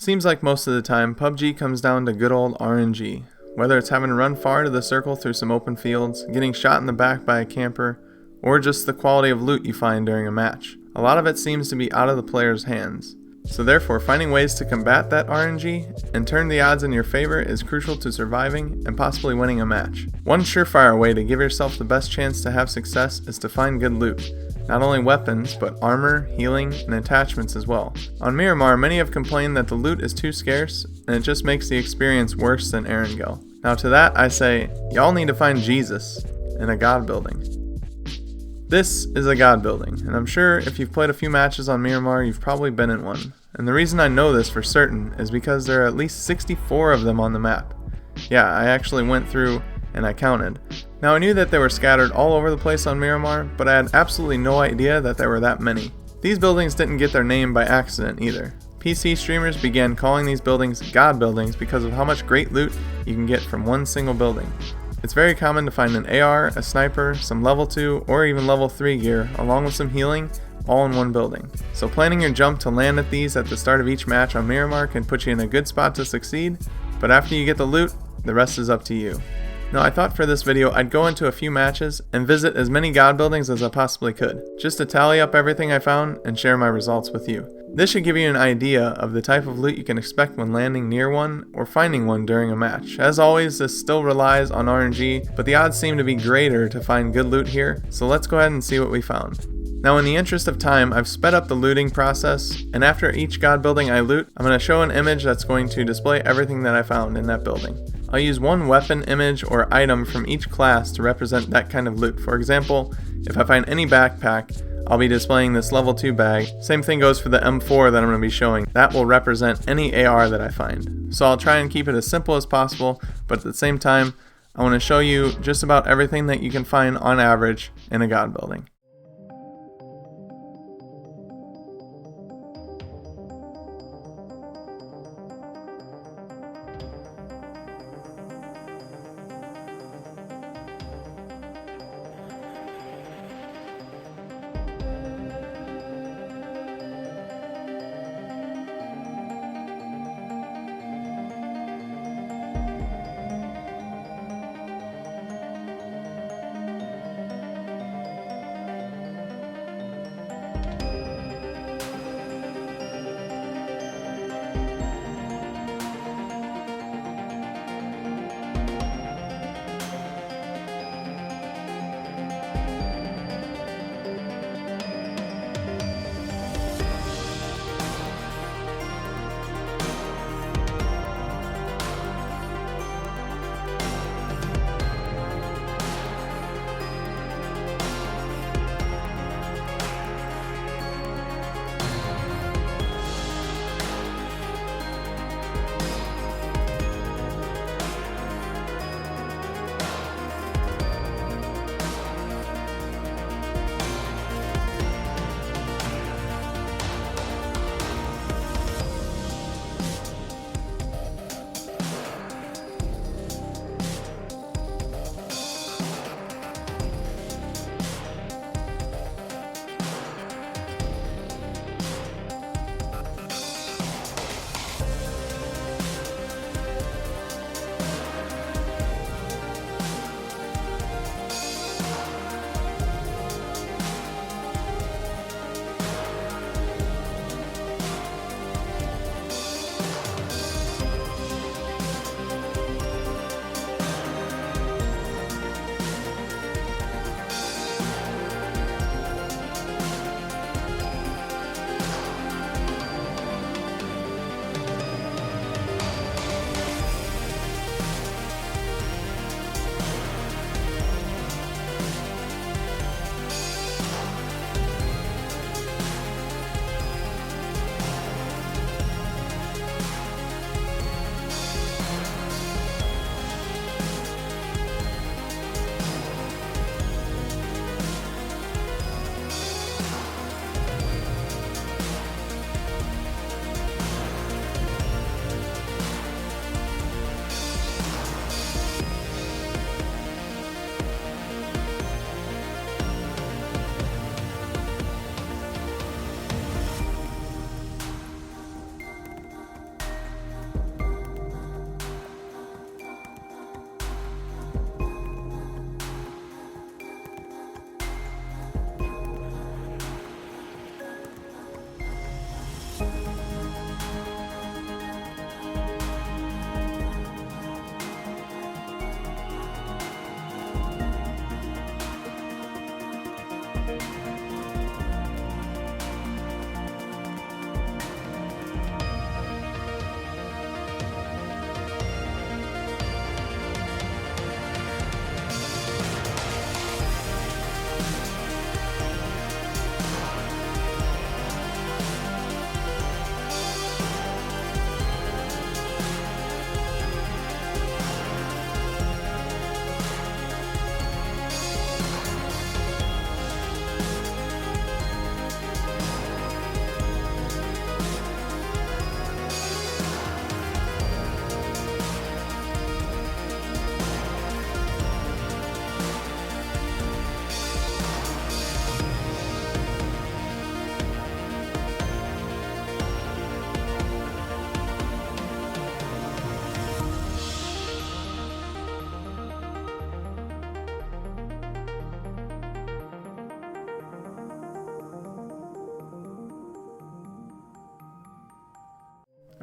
Seems like most of the time, PUBG comes down to good old RNG. Whether it's having to run far to the circle through some open fields, getting shot in the back by a camper, or just the quality of loot you find during a match. A lot of it seems to be out of the player's hands. So therefore, finding ways to combat that RNG and turn the odds in your favor is crucial to surviving and possibly winning a match. One surefire way to give yourself the best chance to have success is to find good loot. Not only weapons, but armor, healing, and attachments as well. On Miramar, many have complained that the loot is too scarce, and it just makes the experience worse than Erangel. Now to that I say, y'all need to find Jesus in a god building. This is a god building, and I'm sure if you've played a few matches on Miramar, you've probably been in one. And the reason I know this for certain is because there are at least 64 of them on the map. Yeah, I actually went through and I counted. Now I knew that they were scattered all over the place on Miramar, but I had absolutely no idea that there were that many. These buildings didn't get their name by accident either. PC streamers began calling these buildings god buildings because of how much great loot you can get from one single building. It's very common to find an AR, a sniper, some level 2 or even level 3 gear, along with some healing, all in one building. So planning your jump to land at these at the start of each match on Miramar can put you in a good spot to succeed, but after you get the loot, the rest is up to you. Now I thought for this video I'd go into a few matches and visit as many god buildings as I possibly could, just to tally up everything I found and share my results with you. This should give you an idea of the type of loot you can expect when landing near one or finding one during a match. As always, this still relies on RNG, but the odds seem to be greater to find good loot here, so let's go ahead and see what we found. Now in the interest of time, I've sped up the looting process, and after each god building I loot, I'm going to show an image that's going to display everything that I found in that building. I'll use one weapon image or item from each class to represent that kind of loot. For example, if I find any backpack, I'll be displaying this level 2 bag. Same thing goes for the M4 that I'm going to be showing. That will represent any AR that I find. So I'll try and keep it as simple as possible, but at the same time, I want to show you just about everything that you can find on average in a god building.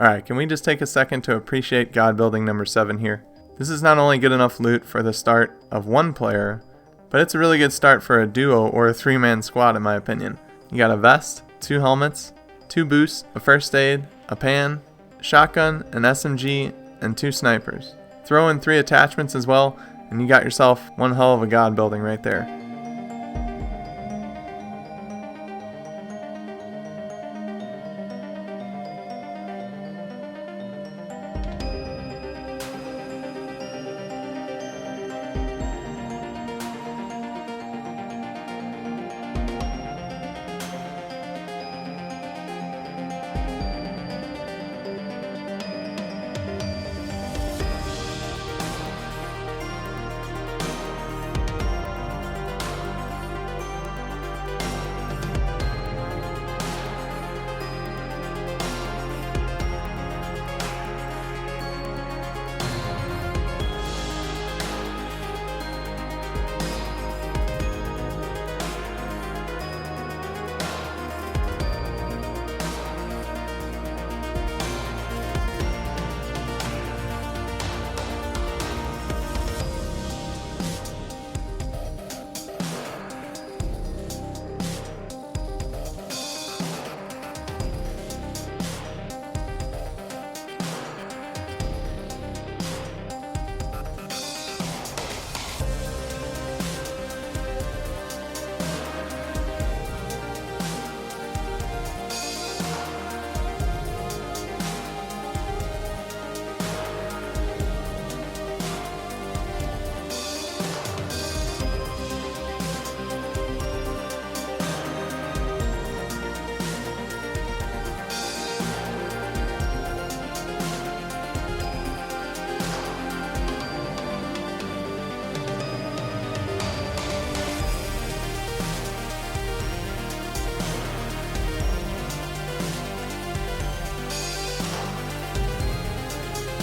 Alright, can we just take a second to appreciate God building number 7 here? This is not only good enough loot for the start of one player, but it's a really good start for a duo or a 3-man squad in my opinion. You got a vest, 2 helmets, 2 boosts, a first aid, a pan, a shotgun, an SMG, and 2 snipers. Throw in 3 attachments as well, and you got yourself one hell of a God building right there.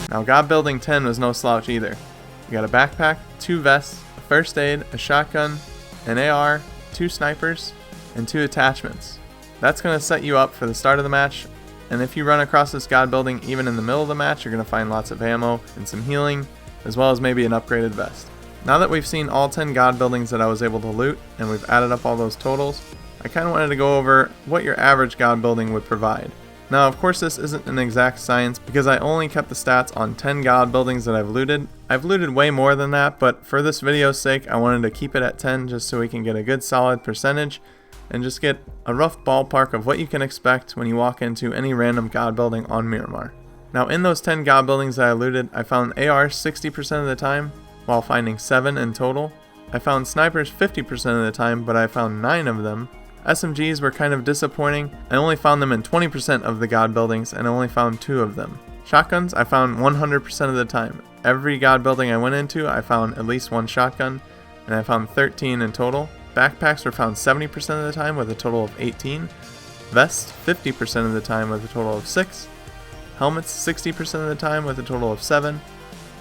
Now God building 10 was no slouch either. You got a backpack, 2 vests, a first aid, a shotgun, an AR, 2 snipers, and 2 attachments. That's going to set you up for the start of the match, and if you run across this God building even in the middle of the match, you're going to find lots of ammo and some healing, as well as maybe an upgraded vest. Now that we've seen all 10 God buildings that I was able to loot, and we've added up all those totals, I kind of wanted to go over what your average God building would provide. Now, of course, this isn't an exact science because I only kept the stats on 10 God buildings that I've looted. I've looted way more than that, but for this video's sake, I wanted to keep it at 10 just so we can get a good solid percentage and just get a rough ballpark of what you can expect when you walk into any random God building on Miramar. Now, in those 10 God buildings that I looted, I found AR 60% of the time, while finding 7 in total. I found snipers 50% of the time, but I found 9 of them. SMGs were kind of disappointing. I only found them in 20% of the God buildings and I only found 2 of them. Shotguns I found 100% of the time. Every God building I went into, I found at least 1 shotgun, and I found 13 in total. Backpacks were found 70% of the time with a total of 18. Vests 50% of the time with a total of 6. Helmets 60% of the time with a total of 7.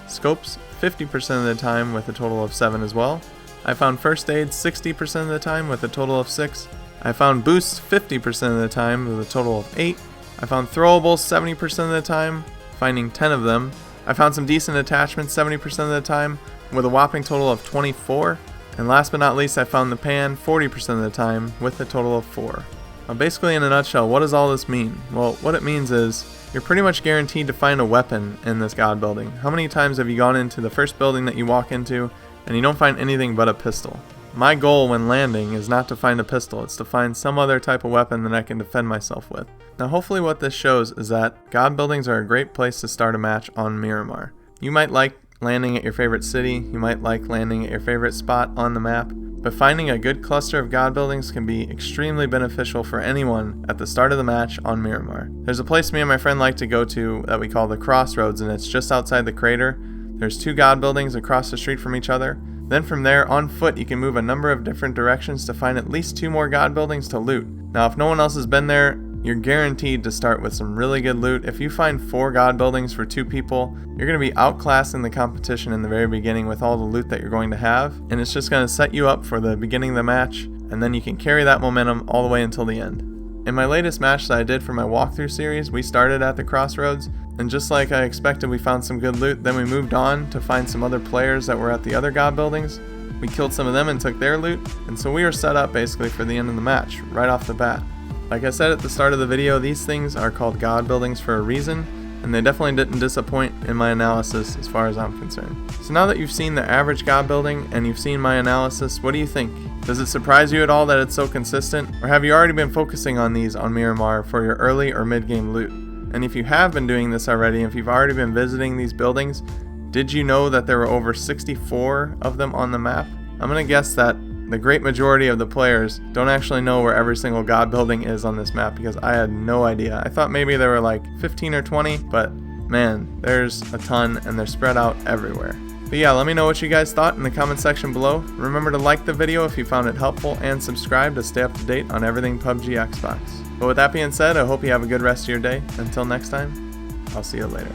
Scopes 50% of the time with a total of 7 as well. I found first aid 60% of the time with a total of 6. I found boosts 50% of the time with a total of 8. I found throwables 70% of the time, finding 10 of them. I found some decent attachments 70% of the time with a whopping total of 24. And last but not least, I found the pan 40% of the time with a total of 4. Now basically in a nutshell, what does all this mean? Well, what it means is you're pretty much guaranteed to find a weapon in this God building. How many times have you gone into the first building that you walk into and you don't find anything but a pistol? My goal when landing is not to find a pistol, it's to find some other type of weapon that I can defend myself with. Now hopefully what this shows is that God buildings are a great place to start a match on Miramar. You might like landing at your favorite city, you might like landing at your favorite spot on the map, but finding a good cluster of God buildings can be extremely beneficial for anyone at the start of the match on Miramar. There's a place me and my friend like to go to that we call the Crossroads, and it's just outside the crater. There's 2 God buildings across the street from each other. Then from there, on foot, you can move a number of different directions to find at least 2 more God buildings to loot. Now, if no one else has been there, you're guaranteed to start with some really good loot. If you find 4 God buildings for 2 people, you're going to be outclassing the competition in the very beginning with all the loot that you're going to have, and it's just going to set you up for the beginning of the match, and then you can carry that momentum all the way until the end. In my latest match that I did for my walkthrough series, we started at the crossroads, and just like I expected, we found some good loot. Then we moved on to find some other players that were at the other god buildings. We killed some of them and took their loot, and so we were set up basically for the end of the match, right off the bat. Like I said at the start of the video, these things are called god buildings for a reason, and they definitely didn't disappoint in my analysis as far as I'm concerned. So now that you've seen the average god building and you've seen my analysis, what do you think? Does it surprise you at all that it's so consistent? Or have you already been focusing on these on Miramar for your early or mid-game loot? And if you have been doing this already, if you've already been visiting these buildings, did you know that there were over 64 of them on the map? I'm gonna guess that the great majority of the players don't actually know where every single god building is on this map, because I had no idea. I thought maybe there were like 15 or 20, but man, there's a ton and they're spread out everywhere. But yeah, let me know what you guys thought in the comment section below. Remember to like the video if you found it helpful, and subscribe to stay up to date on everything PUBG Xbox. But with that being said, I hope you have a good rest of your day. Until next time, I'll see you later.